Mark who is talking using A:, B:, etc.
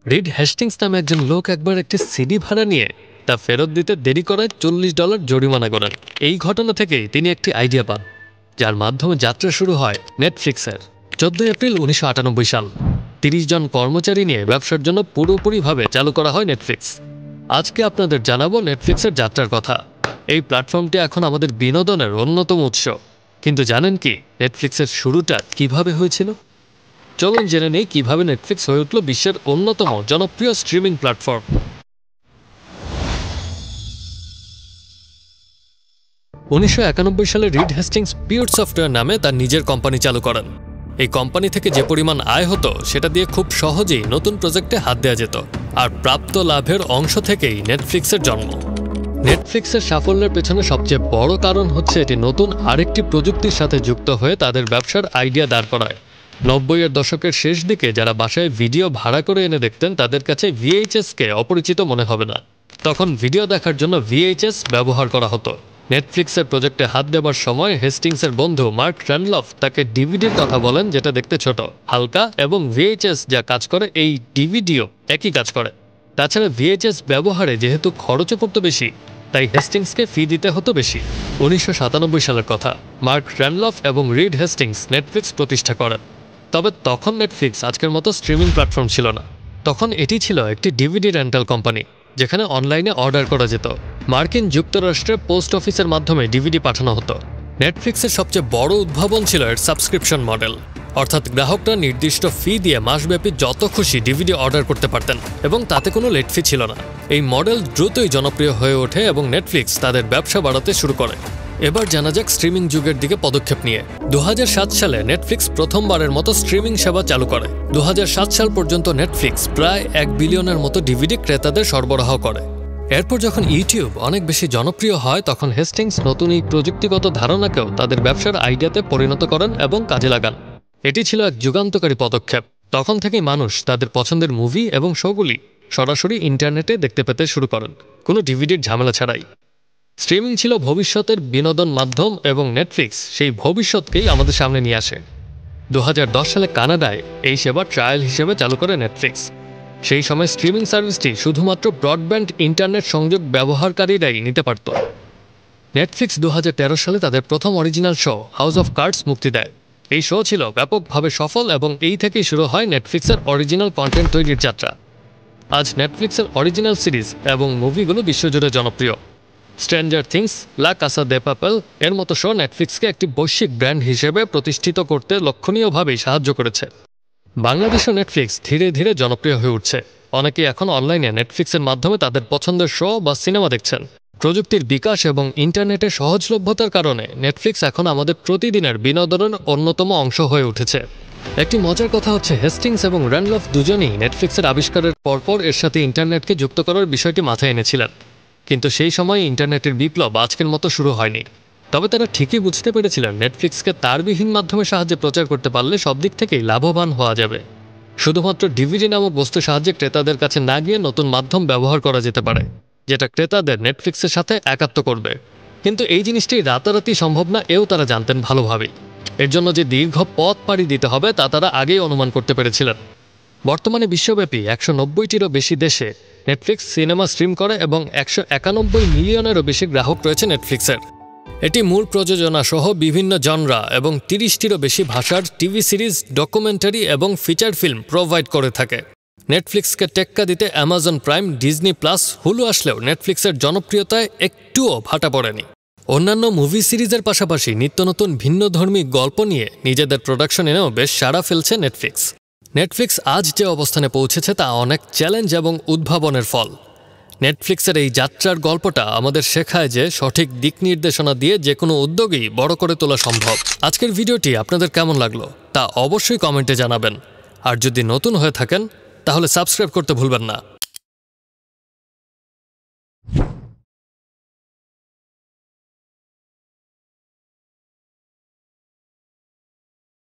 A: Read Hastings নামে একজন লোক একবার একটি সিডি ভাড়া নিয়ে তা ফেরত দিতে দেরি করায় $40 জরিমানা করেন। এই ঘটনা থেকেই তিনি একটি আইডিয়া পান, যার মাধ্যমে যাত্রা শুরু হয় নেটফ্লিক্সের। 14 এপ্রিল 1998 সাল 30 জন কর্মচারী নিয়ে ব্যবসার জন্য পুরোপুরিভাবে চালু করা হয় নেটফ্লিক্স। আজকে আপনাদের জানাবো নেটফ্লিক্সের যাত্রার কথা। এই প্ল্যাটফর্মটি এখন আমাদের বিনোদনের অন্যতম উৎস। কিন্তু জানেন কি নেটফ্লিক্সের শুরুটা কিভাবে হয়েছিল? চলুন জেনে নেই কিভাবে নেটফ্লিক্স হয়ে উঠল বিশ্বের অন্যতম জনপ্রিয় স্ট্রিমিং প্ল্যাটফর্ম। 1991 সালে রিড হেস্টিংস পিওর সফটওয়্যার নামে তার নিজের কোম্পানি চালু করেন। এই কোম্পানি থেকে যে পরিমাণ আয় হতো সেটা দিয়ে খুব সহজেই নতুন প্রজেক্টে হাত দেওয়া যেত, আর প্রাপ্ত লাভের অংশ থেকেই নেটফ্লিক্সের জন্ম। নেটফ্লিক্সের সাফল্যের পেছনে সবচেয়ে বড় কারণ হচ্ছে এটি নতুন আরেকটি প্রযুক্তির সাথে যুক্ত হয়ে তাদের ব্যবসার আইডিয়া দাঁড় করায়। 90-এর দশকের শেষ দিকে যারা বাসায় ভিডিও ভাড়া করে এনে দেখতেন তাদের কাছে ভিএইচএসকে অপরিচিত মনে হবে না। তখন ভিডিও দেখার জন্য ভিএইচএস ব্যবহার করা হতো। নেটফ্লিক্সের প্রজেক্টে হাত দেওয়ার সময় হেস্টিংসের বন্ধু মার্ক র্যান্ডলফ তাকে ডিভিডির কথা বলেন, যেটা দেখতে ছোট, হালকা এবং ভিএইচএস যা কাজ করে এই ডিভিডিও একই কাজ করে। তাছাড়া ভিএইচএস ব্যবহারে যেহেতু খরচও পড়তো বেশি, তাই হেস্টিংসকে ফি দিতে হতো বেশি। 1997 সালের কথা, মার্ক র্যান্ডলফ এবং রিড হেস্টিংস নেটফ্লিক্স প্রতিষ্ঠা করেন। তবে তখন নেটফ্লিক্স আজকের মতো স্ট্রিমিং প্ল্যাটফর্ম ছিল না। তখন এটি ছিল একটি ডিভিডি রেন্টাল কোম্পানি, যেখানে অনলাইনে অর্ডার করা যেত। মার্কিন যুক্তরাষ্ট্রে পোস্ট অফিসের মাধ্যমে ডিভিডি পাঠানো হতো। নেটফ্লিক্সের সবচেয়ে বড় উদ্ভাবন ছিল এর সাবস্ক্রিপশন মডেল, অর্থাৎ গ্রাহকরা নির্দিষ্ট ফি দিয়ে মাসব্যাপী যত খুশি ডিভিডি অর্ডার করতে পারতেন এবং তাতে কোনো লেট ফি ছিল না। এই মডেল দ্রুতই জনপ্রিয় হয়ে ওঠে এবং নেটফ্লিক্স তাদের ব্যবসা বাড়াতে শুরু করে। এবার জানা যাক স্ট্রিমিং যুগের দিকে পদক্ষেপ নিয়ে। 2007 সালে নেটফ্লিক্স প্রথমবারের মতো স্ট্রিমিং সেবা চালু করে। 2007 সাল পর্যন্ত নেটফ্লিক্স প্রায় 1 বিলিয়নের মতো ডিভিডি ক্রেতাদের সরবরাহ করে। এরপর যখন ইউটিউব অনেক বেশি জনপ্রিয় হয়, তখন হেস্টিংস নতুন এই প্রযুক্তিগত ধারণাকেও তাদের ব্যবসার আইডিয়াতে পরিণত করেন এবং কাজে লাগান। এটি ছিল এক যুগান্তকারী পদক্ষেপ। তখন থেকেই মানুষ তাদের পছন্দের মুভি এবং শোগুলি সরাসরি ইন্টারনেটে দেখতে পেতে শুরু করেন, কোনো ডিভিডির ঝামেলা ছাড়াই। স্ট্রিমিং ছিল ভবিষ্যতের বিনোদন মাধ্যম এবং নেটফ্লিক্স সেই ভবিষ্যৎকেই আমাদের সামনে নিয়ে আসে। 2010 সালে কানাডায় এই সেবা ট্রায়াল হিসেবে চালু করে নেটফ্লিক্স। সেই সময় স্ট্রিমিং সার্ভিসটি শুধুমাত্র ব্রডব্যান্ড ইন্টারনেট সংযোগ ব্যবহারকারীরাই নিতে পারত। নেটফ্লিক্স 2013 সালে তাদের প্রথম original show house of cards মুক্তি দেয়। এই শো ছিল ব্যাপকভাবে সফল এবং এই থেকেই শুরু হয় নেটফ্লিক্সের অরিজিনাল কন্টেন্ট তৈরির যাত্রা। আজ নেটফ্লিক্সের অরিজিনাল সিরিজ এবং মুভিগুলো বিশ্বজুড়ে জনপ্রিয়। স্ট্রেঞ্জার থিংস, লা কাসা দে পাপেল এর মতো শো নেটফ্লিক্সকে একটি বৈশ্বিক ব্র্যান্ড হিসেবে প্রতিষ্ঠিত করতে লক্ষণীয়ভাবেই সাহায্য করেছে। বাংলাদেশেও নেটফ্লিক্স ধীরে ধীরে জনপ্রিয় হয়ে উঠছে। অনেকেই এখন অনলাইনে নেটফ্লিক্সের মাধ্যমে তাদের পছন্দের শো বা সিনেমা দেখছেন। প্রযুক্তির বিকাশ এবং ইন্টারনেটের সহজলভ্যতার কারণে নেটফ্লিক্স এখন আমাদের প্রতিদিনের বিনোদনের অন্যতম অংশ হয়ে উঠেছে। একটি মজার কথা হচ্ছে, হেস্টিংস এবং র্যান্ডলফ দুজনেই নেটফ্লিক্সের আবিষ্কারের পরপর এর সাথে ইন্টারনেটকে যুক্ত করার বিষয়টি মাথায় এনেছিলেন। কিন্তু সেই সময় ইন্টারনেটের বিপ্লব আজকের মতো শুরু হয়নি। তবে তারা ঠিকই বুঝতে পেরেছিলেন নেটফ্লিক্সকে তারবিহীন মাধ্যমে সাহায্যে প্রচার করতে পারলে সব দিক থেকেই লাভবান হওয়া যাবে। শুধুমাত্র ডিভিডি নামক বস্তুর সাহায্যে ক্রেতাদের কাছে না গিয়ে নতুন মাধ্যম ব্যবহার করা যেতে পারে, যেটা ক্রেতাদের নেটফ্লিক্সের সাথে একাত্ম করবে। কিন্তু এই জিনিসটি রাতারাতি সম্ভব না, এও তারা জানতেন ভালোভাবেই। এর জন্য যে দীর্ঘ পথ পাড়ি দিতে হবে তা তারা আগেই অনুমান করতে পেরেছিলেন। বর্তমানে বিশ্বব্যাপী 190টিরও বেশি দেশে নেটফ্লিক্স সিনেমা স্ট্রিম করে এবং 191 মিলিয়নেরও বেশি গ্রাহক রয়েছে নেটফ্লিক্সের। এটি মূল প্রযোজনা সহ বিভিন্ন জনরা এবং 30টিরও বেশি ভাষার টিভি সিরিজ, ডকুমেন্টারি এবং ফিচার ফিল্ম প্রোভাইড করে থাকে। নেটফ্লিক্সকে টেক্কা দিতে Amazon prime, Disney plus, Hulu আসলেও নেটফ্লিক্সের জনপ্রিয়তায় একটুও ভাটা পড়েনি। অন্যান্য মুভি সিরিজের পাশাপাশি নিত্য নতুন ভিন্নধর্মী গল্প নিয়ে নিজেদের প্রোডাকশন এনেও বেশ সাড়া ফেলছে নেটফ্লিক্স। নেটফ্লিক্স আজ যে অবস্থানে পৌঁছেছে তা অনেক চ্যালেঞ্জ এবং উদ্ভাবনের ফল। নেটফ্লিক্সের এই যাত্রার গল্পটা আমাদের শেখায় যে সঠিক দিক নির্দেশনা দিয়ে যে কোনো উদ্যোগই বড় করে তোলা সম্ভব। আজকের ভিডিওটি আপনাদের কেমন লাগলো তা অবশ্যই কমেন্টে জানাবেন। আর যদি নতুন হয়ে থাকেন তাহলে সাবস্ক্রাইব করতে ভুলবেন না।